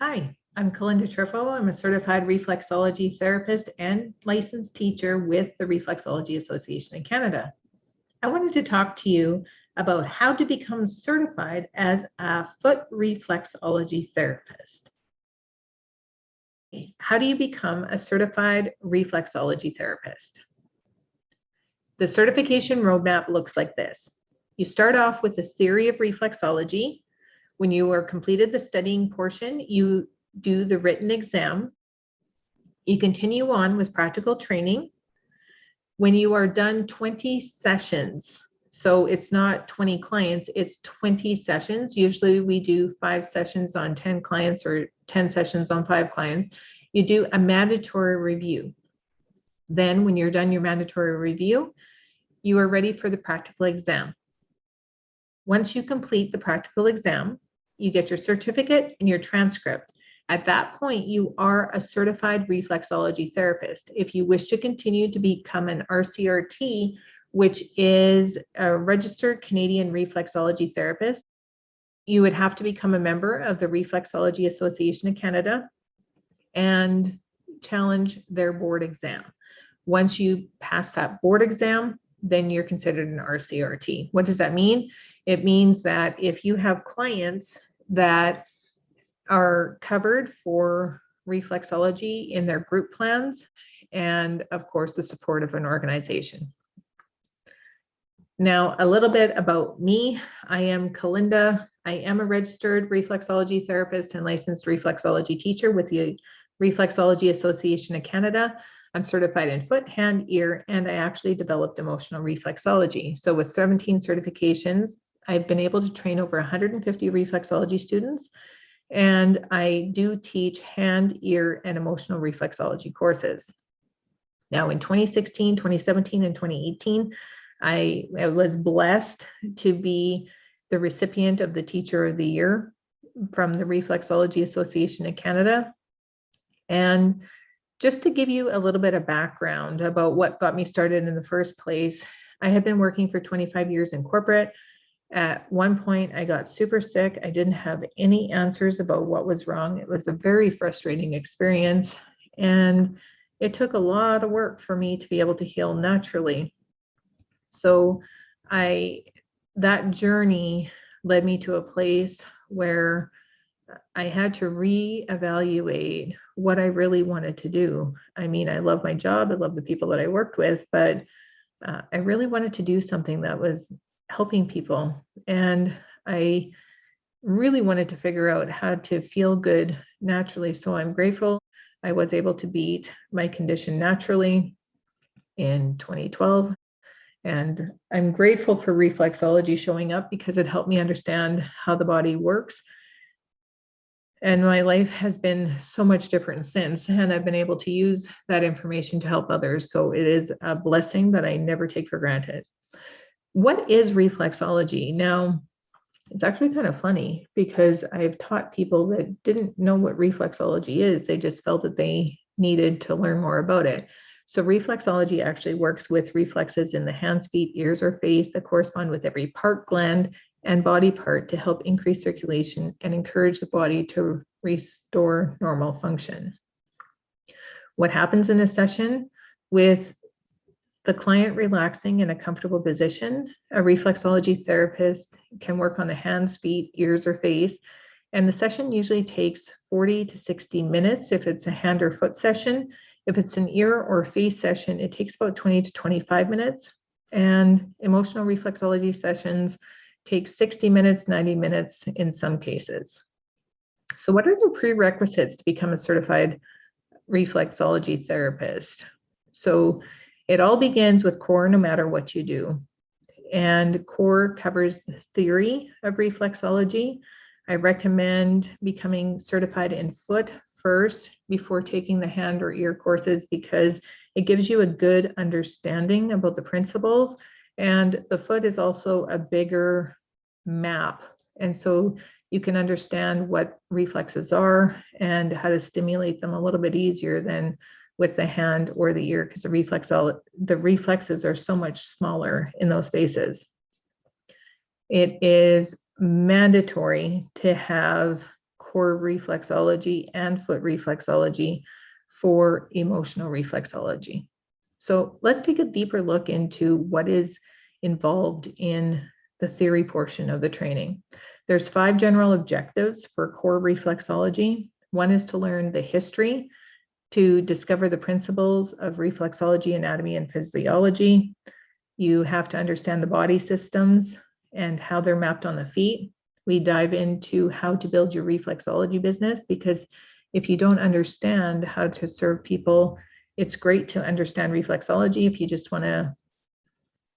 Hi, I'm Kalinda Trifo. I'm a certified reflexology therapist and licensed teacher with the Reflexology Association of Canada. I wanted to talk to you about how to become certified as a foot reflexology therapist. How do you become a certified reflexology therapist? The certification roadmap looks like this. You start off with the theory of reflexology. When you are completed the studying portion, you do the written exam. You continue on with practical training. When you are done 20 sessions, so it's not 20 clients, it's 20 sessions. Usually we do 5 sessions on 10 clients or 10 sessions on 5 clients. You do a mandatory review. Then when you're done your mandatory review, you are ready for the practical exam. Once you complete the practical exam, you get your certificate and your transcript. At that point, you are a certified reflexology therapist. If you wish to continue to become an RCRT, which is a registered Canadian reflexology therapist, you would have to become a member of the Reflexology Association of Canada and challenge their board exam. Once you pass that board exam, then you're considered an RCRT. What does that mean? It means that if you have clients that are covered for reflexology in their group plans, and of course, the support of an organization. Now, a little bit about me. I am Kalinda. I am a registered reflexology therapist and licensed reflexology teacher with the Reflexology Association of Canada. I'm certified in foot, hand, ear, and I actually developed emotional reflexology. So with 17 certifications, I've been able to train over 150 reflexology students, and I do teach hand, ear, and emotional reflexology courses. Now in 2016, 2017, and 2018, I was blessed to be the recipient of the Teacher of the Year from the Reflexology Association of Canada. And just to give you a little bit of background about what got me started in the first place, I had been working for 25 years in corporate. At one point, I got super sick. I didn't have any answers about what was wrong. It was a very frustrating experience, and it took a lot of work for me to be able to heal naturally. So that journey led me to a place where I had to reevaluate what I really wanted to do. I mean, I love my job. I love the people that I worked with, but I really wanted to do something that was helping people. And I really wanted to figure out how to feel good naturally. So I'm grateful I was able to beat my condition naturally in 2012. And I'm grateful for reflexology showing up because it helped me understand how the body works. And my life has been so much different since, and I've been able to use that information to help others. So it is a blessing that I never take for granted. What is reflexology? Now, it's actually kind of funny because I've taught people that didn't know what reflexology is. They just felt that they needed to learn more about it. So reflexology actually works with reflexes in the hands, feet, ears, or face that correspond with every part, gland, and body part to help increase circulation and encourage the body to restore normal function. What happens in a session with the client relaxing in a comfortable position? A reflexology therapist can work on the hands, feet, ears, or face, and the session usually takes 40 to 60 minutes if it's a hand or foot session. If it's an ear or face session, it takes about 20 to 25 minutes. And emotional reflexology sessions take 60 minutes, 90 minutes in some cases. So what are the prerequisites to become a certified reflexology therapist? So it all begins with core no matter what you do. And core covers the theory of reflexology. I recommend becoming certified in foot first before taking the hand or ear courses because it gives you a good understanding about the principles. And the foot is also a bigger map. And so you can understand what reflexes are and how to stimulate them a little bit easier than with the hand or the ear because the reflexes are so much smaller in those spaces. It is mandatory to have core reflexology and foot reflexology for emotional reflexology. So let's take a deeper look into what is involved in the theory portion of the training. There's 5 general objectives for core reflexology. One is to learn the history, to discover the principles of reflexology, anatomy, and physiology. You have to understand the body systems and how they're mapped on the feet. We dive into how to build your reflexology business, because if you don't understand how to serve people, it's great to understand reflexology if you just want to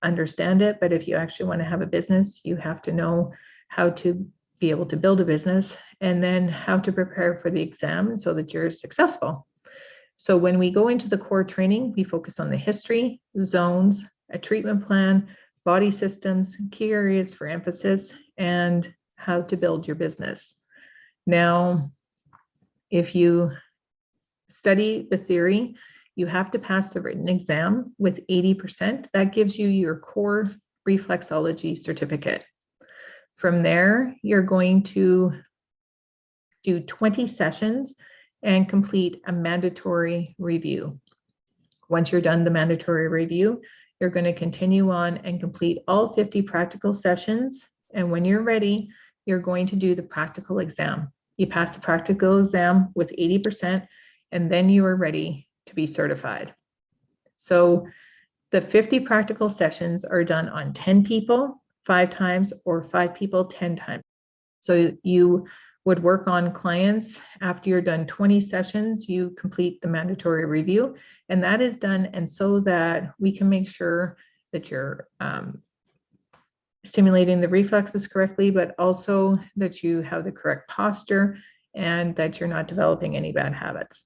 understand it. But if you actually want to have a business, you have to know how to be able to build a business, and then how to prepare for the exam so that you're successful. So when we go into the core training, we focus on the history, zones, a treatment plan, body systems, key areas for emphasis, and how to build your business. Now, if you study the theory, you have to pass the written exam with 80%. That gives you your core reflexology certificate. From there, you're going to do 20 sessions and complete a mandatory review. Once you're done the mandatory review, you're going to continue on and complete all 50 practical sessions. And when you're ready, you're going to do the practical exam. You pass the practical exam with 80%, and then you are ready to be certified. So the 50 practical sessions are done on 10 people 5 times, or 5 people 10 times. So you would work on clients. After you're done 20 sessions, you complete the mandatory review, and that is done, and so that we can make sure that you're stimulating the reflexes correctly, but also that you have the correct posture and that you're not developing any bad habits.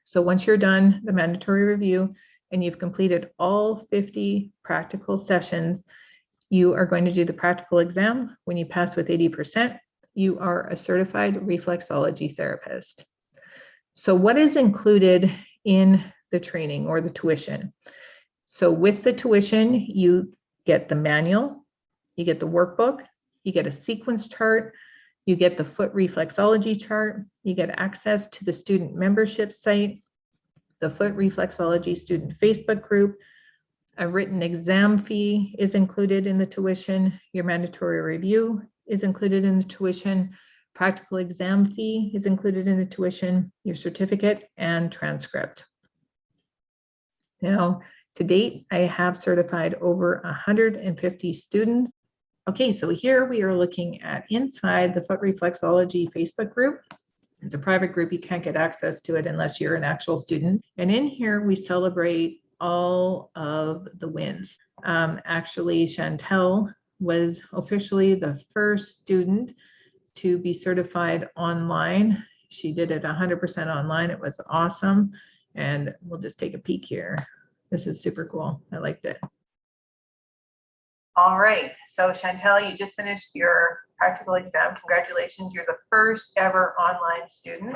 So once you're done the mandatory review and you've completed all 50 practical sessions, you are going to do the practical exam. When you pass with 80%, you are a certified reflexology therapist. So what is included in the training or the tuition? So with the tuition, you get the manual, you get the workbook, you get a sequence chart, you get the foot reflexology chart, you get access to the student membership site, the foot reflexology student Facebook group. A written exam fee is included in the tuition. Your mandatory review is included in the tuition. Practical exam fee is included in the tuition, your certificate, and transcript. Now, to date, I have certified over 150 students. Okay, so here we are looking at inside the Foot Reflexology Facebook group. It's a private group. You can't get access to it unless you're an actual student. And in here, we celebrate all of the wins. Actually, Chantel was officially the first student to be certified online. She did it 100% online. It was awesome. And we'll just take a peek here. This is super cool. I liked it. All right, so Chantel, you just finished your practical exam. Congratulations, you're the first ever online student,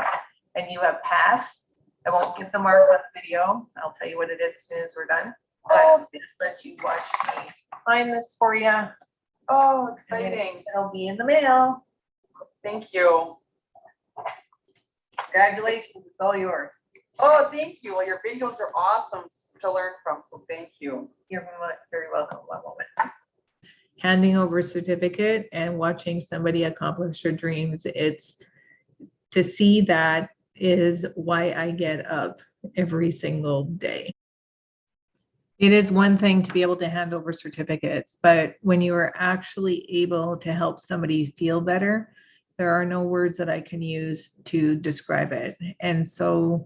and you have passed. I won't give the mark on the video. I'll tell you what it is as soon as we're done. But just let you watch me sign this for you. Oh, exciting. It'll be in the mail. Thank you. Congratulations, it's all yours. Oh, thank you. Well, your videos are awesome to learn from, so thank you. You're very welcome. One moment. Handing over a certificate and watching somebody accomplish their dreams, it's to see that is why I get up every single day. It is one thing to be able to hand over certificates, but when you are actually able to help somebody feel better, there are no words that I can use to describe it. And so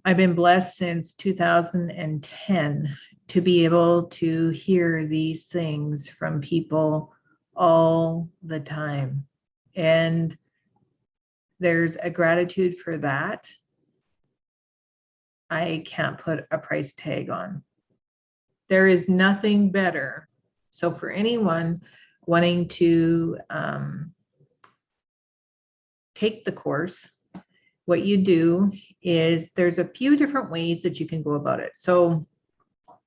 I've been blessed since 2010 to be able to hear these things from people all the time. And there's a gratitude for that I can't put a price tag on. There is nothing better. So for anyone wanting to take the course, what you do is there's a few different ways that you can go about it. So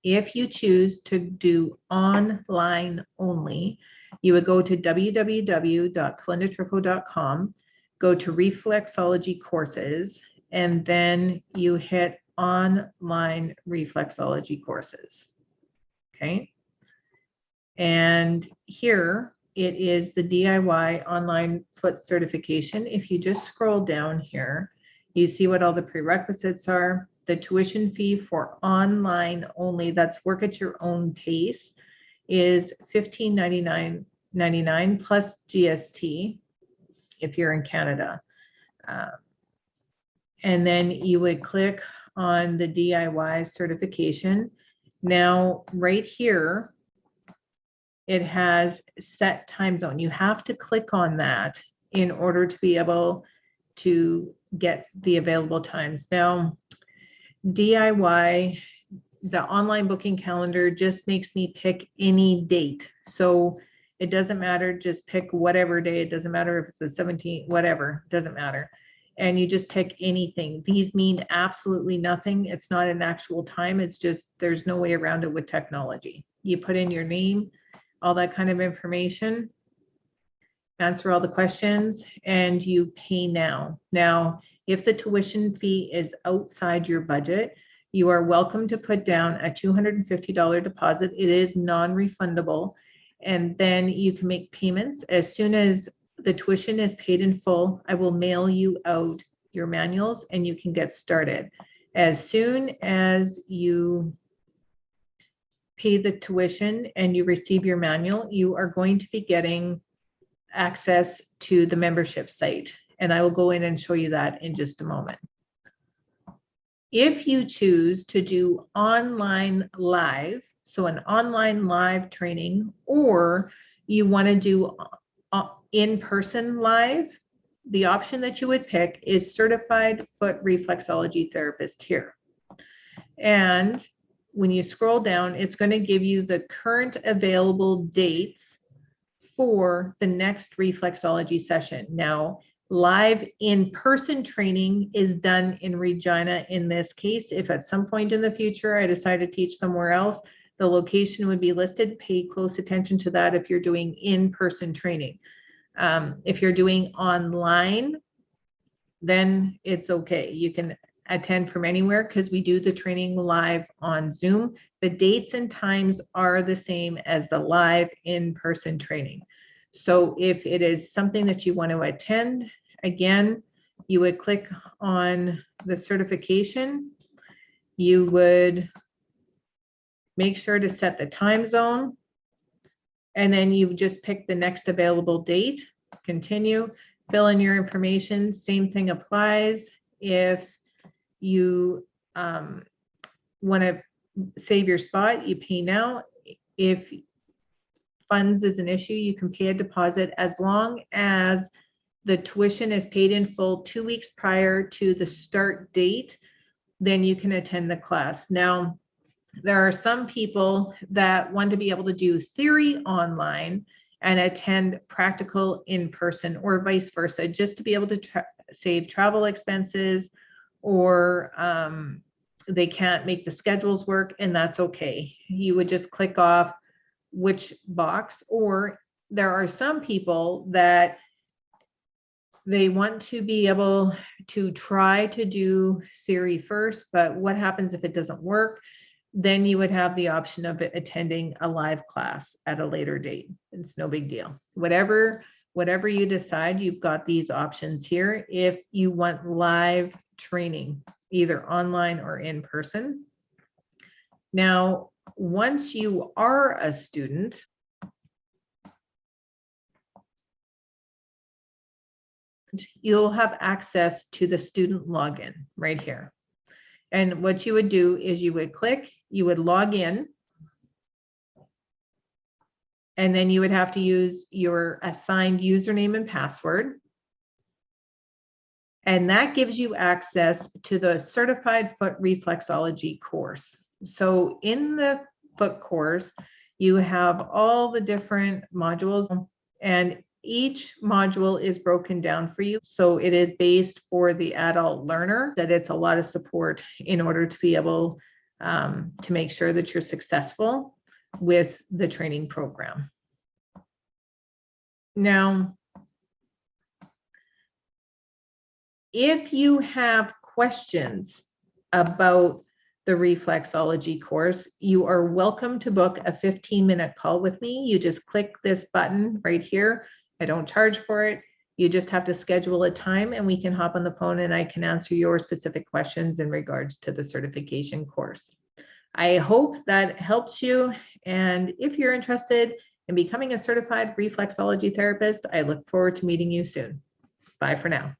if you choose to do online only, You would go to www.calindatrifo.com, go to reflexology courses, and then you hit online reflexology courses. Okay. And here it is the DIY online foot certification. If you just scroll down here, you see what all the prerequisites are. The tuition fee for online only, that's work at your own pace, is $15.99 plus GST if you're in Canada. And then you would click on the DIY certification. Now, right here, it has set time zone. You have to click on that in order to be able to get the available times. Now, DIY, the online booking calendar, just makes me pick any date. So it doesn't matter, just pick whatever day. It doesn't matter if it's the 17th, whatever, doesn't matter. And you just pick anything. These mean absolutely nothing. It's not an actual time. It's just, there's no way around it with technology. You put in your name, all that kind of information, answer all the questions, and you pay now. Now, if the tuition fee is outside your budget, you are welcome to put down a $250 deposit. It is non-refundable. And then you can make payments. As soon as the tuition is paid in full, I will mail you out your manuals and you can get started. As soon as you pay the tuition and you receive your manual, you are going to be getting access to the membership site. And I will go in and show you that in just a moment. If you choose to do online live, so an online live training, or you want to do in-person live, the option that you would pick is Certified Foot Reflexology Therapist here. And when you scroll down, it's going to give you the current available dates for the next reflexology session. Now, live in-person training is done in Regina in this case. If at some point in the future I decide to teach somewhere else, the location would be listed. Pay close attention to that if you're doing in-person training. If you're doing online, then it's okay. You can attend from anywhere because we do the training live on Zoom. The dates and times are the same as the live in-person training. So if it is something that you want to attend, again, you would click on the certification. You would make sure to set the time zone, and then you just pick the next available date, continue, fill in your information. Same thing applies. If you want to save your spot, you pay now. If funds is an issue, you can pay a deposit as long as the tuition is paid in full 2 weeks prior to the start date, then you can attend the class. Now, there are some people that want to be able to do theory online and attend practical in person, or vice versa, just to be able to save travel expenses, or they can't make the schedules work, and that's okay. You would just click off which box. Or there are some people that they want to be able to try to do theory first, but what happens if it doesn't work? Then you would have the option of attending a live class at a later date. It's no big deal. Whatever you decide, you've got these options here if you want live training, either online or in person. Now, once you are a student, you'll have access to the student login right here. And what you would do is you would click, you would log in, and then you would have to use your assigned username and password. And that gives you access to the Certified Foot Reflexology course. So in the foot course, you have all the different modules, and each module is broken down for you. So it is based for the adult learner, that it's a lot of support in order to be able to make sure that you're successful with the training program. Now, if you have questions about the reflexology course, you are welcome to book a 15-minute call with me. You just click this button right here. I don't charge for it. You just have to schedule a time and we can hop on the phone and I can answer your specific questions in regards to the certification course. I hope that helps you. And if you're interested in becoming a certified reflexology therapist, I look forward to meeting you soon. Bye for now.